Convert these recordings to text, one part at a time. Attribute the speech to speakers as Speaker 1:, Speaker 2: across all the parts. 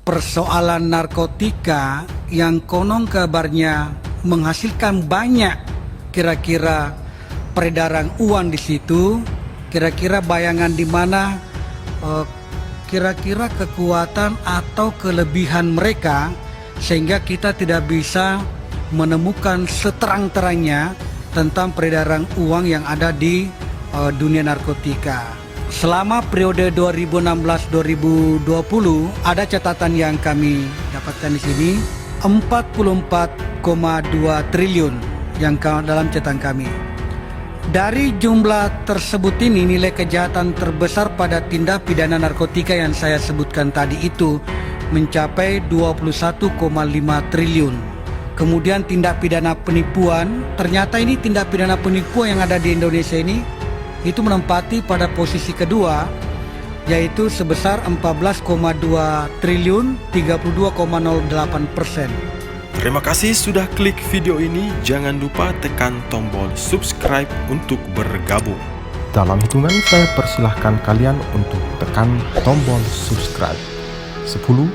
Speaker 1: persoalan narkotika yang konon kabarnya menghasilkan banyak kira-kira peredaran uang di situ, kira-kira bayangan di mana kira-kira kekuatan atau kelebihan mereka sehingga kita tidak bisa menemukan seterang-terangnya tentang peredaran uang yang ada di dunia narkotika. Selama periode 2016-2020 ada catatan yang kami dapatkan di sini 44,2 triliun yang dalam catatan kami. Dari jumlah tersebut ini nilai kejahatan terbesar pada tindak pidana narkotika yang saya sebutkan tadi itu mencapai 21,5 triliun. Kemudian tindak pidana penipuan, ternyata ini tindak pidana penipuan yang ada di Indonesia ini itu menempati pada posisi kedua, yaitu sebesar 14,2 triliun 32,08%.
Speaker 2: Terima kasih sudah klik video ini. Jangan lupa tekan tombol subscribe untuk bergabung.
Speaker 3: Dalam hitungan saya persilahkan kalian untuk tekan tombol subscribe. 10,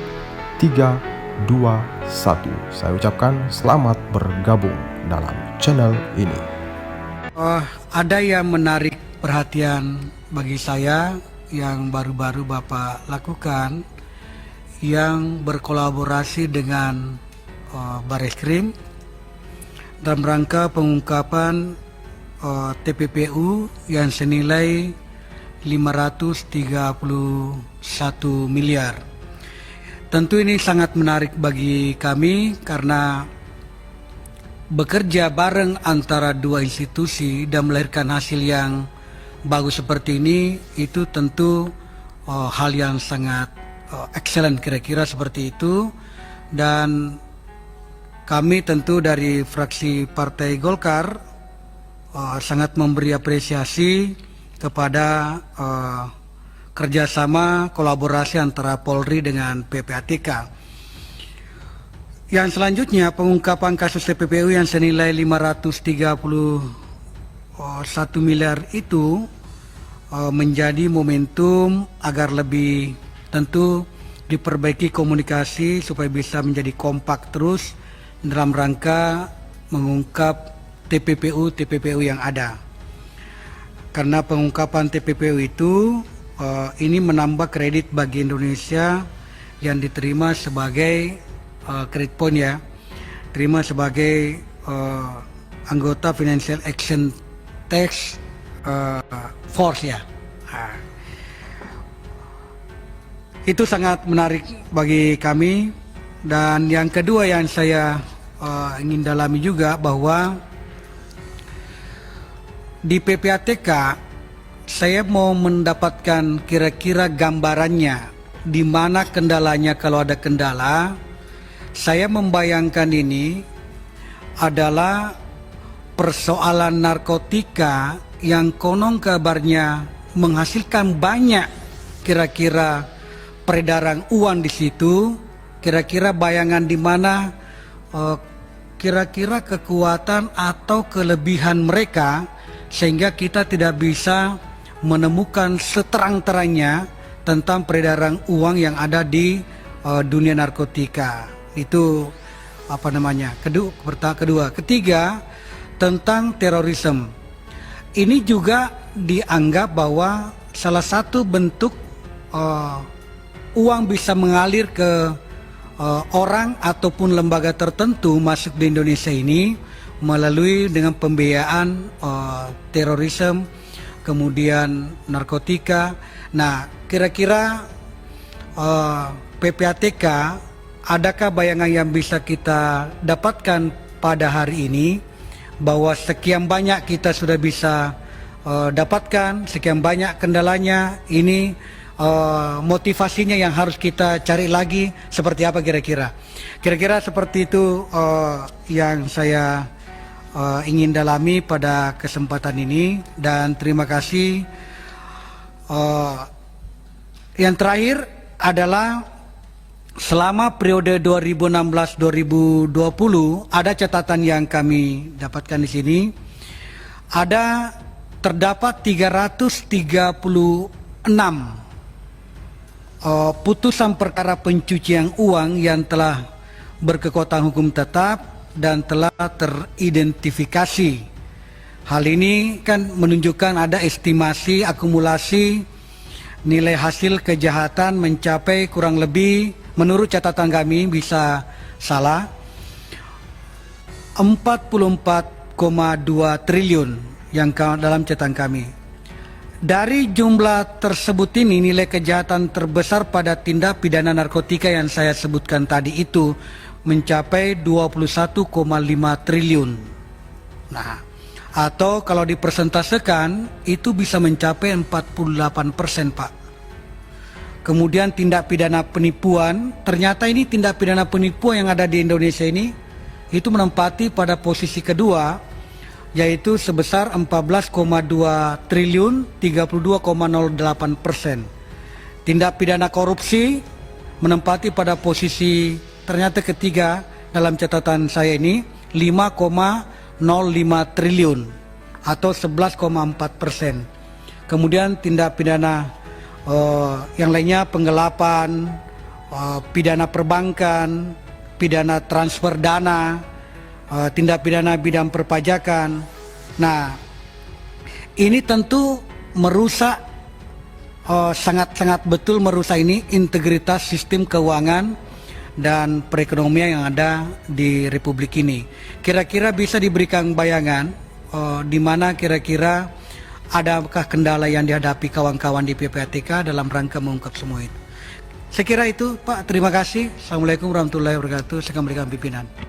Speaker 3: 3, 2, 1. Saya ucapkan selamat bergabung dalam channel ini.
Speaker 1: Ada yang menarik perhatian bagi saya yang baru-baru Bapak lakukan, yang berkolaborasi dengan Bareskrim dalam rangka pengungkapan TPPU yang senilai 531 miliar. Tentu ini sangat menarik bagi kami karena bekerja bareng antara dua institusi dan melahirkan hasil yang bagus seperti ini itu tentu hal yang sangat excellent, kira-kira seperti itu. Dan kami tentu dari fraksi Partai Golkar sangat memberi apresiasi kepada kerjasama kolaborasi antara Polri dengan PPATK. Yang selanjutnya, pengungkapan kasus TPPU yang senilai 531 miliar itu menjadi momentum agar lebih tentu diperbaiki komunikasi supaya bisa menjadi kompak terus dalam rangka mengungkap TPPU yang ada. Karena pengungkapan TPPU itu ini menambah kredit bagi Indonesia yang diterima sebagai credit point ya, terima sebagai anggota Financial Action Task Force ya. Itu sangat menarik bagi kami. Dan yang kedua yang saya ingin dalami juga bahwa di PPATK saya mau mendapatkan kira-kira gambarannya di mana kendalanya kalau ada kendala. Saya membayangkan ini adalah persoalan narkotika yang konon kabarnya menghasilkan banyak kira-kira peredaran uang di situ, kira-kira bayangan di mana kira-kira kekuatan atau kelebihan mereka sehingga kita tidak bisa menemukan seterang-terangnya tentang peredaran uang yang ada di dunia narkotika. Itu apa namanya? Kedua, ketiga tentang terorisme. Ini juga dianggap bahwa salah satu bentuk uang bisa mengalir ke orang ataupun lembaga tertentu masuk di Indonesia ini melalui dengan pembiayaan terorisme, kemudian narkotika. Nah, kira-kira PPATK, adakah bayangan yang bisa kita dapatkan pada hari ini bahwa sekian banyak kita sudah bisa dapatkan, sekian banyak kendalanya, ini motivasinya yang harus kita cari lagi seperti apa kira-kira? Kira-kira seperti itu yang saya ingin dalami pada kesempatan ini, dan terima kasih. Yang terakhir adalah selama periode 2016-2020 ada catatan yang kami dapatkan di sini. Terdapat 336 putusan perkara pencucian uang yang telah berkekuatan hukum tetap dan telah teridentifikasi. Hal ini kan menunjukkan ada estimasi akumulasi nilai hasil kejahatan mencapai kurang lebih, menurut catatan kami bisa salah, 44,2 triliun yang dalam catatan kami. Dari jumlah tersebut ini, nilai kejahatan terbesar pada tindak pidana narkotika yang saya sebutkan tadi itu mencapai 21,5 triliun. Nah, atau kalau dipersentasekan itu bisa mencapai 48%, Pak. Kemudian tindak pidana penipuan, ternyata ini tindak pidana penipuan yang ada di Indonesia ini itu menempati pada posisi kedua, yaitu sebesar 14,2 triliun 32,08%. Tindak pidana korupsi menempati pada posisi ternyata ketiga dalam catatan saya ini 5,05 triliun atau 11,4%. Kemudian tindak pidana yang lainnya penggelapan, pidana perbankan, pidana transfer dana, tindak pidana bidang perpajakan. Nah, ini tentu merusak, sangat-sangat betul merusak ini integritas sistem keuangan dan perekonomian yang ada di Republik ini. Kira-kira bisa diberikan bayangan di mana kira-kira adakah kendala yang dihadapi kawan-kawan di PPATK dalam rangka mengungkap semua itu. Saya kira itu, Pak. Terima kasih. Assalamualaikum warahmatullahi wabarakatuh. Saya kembalikan pimpinan.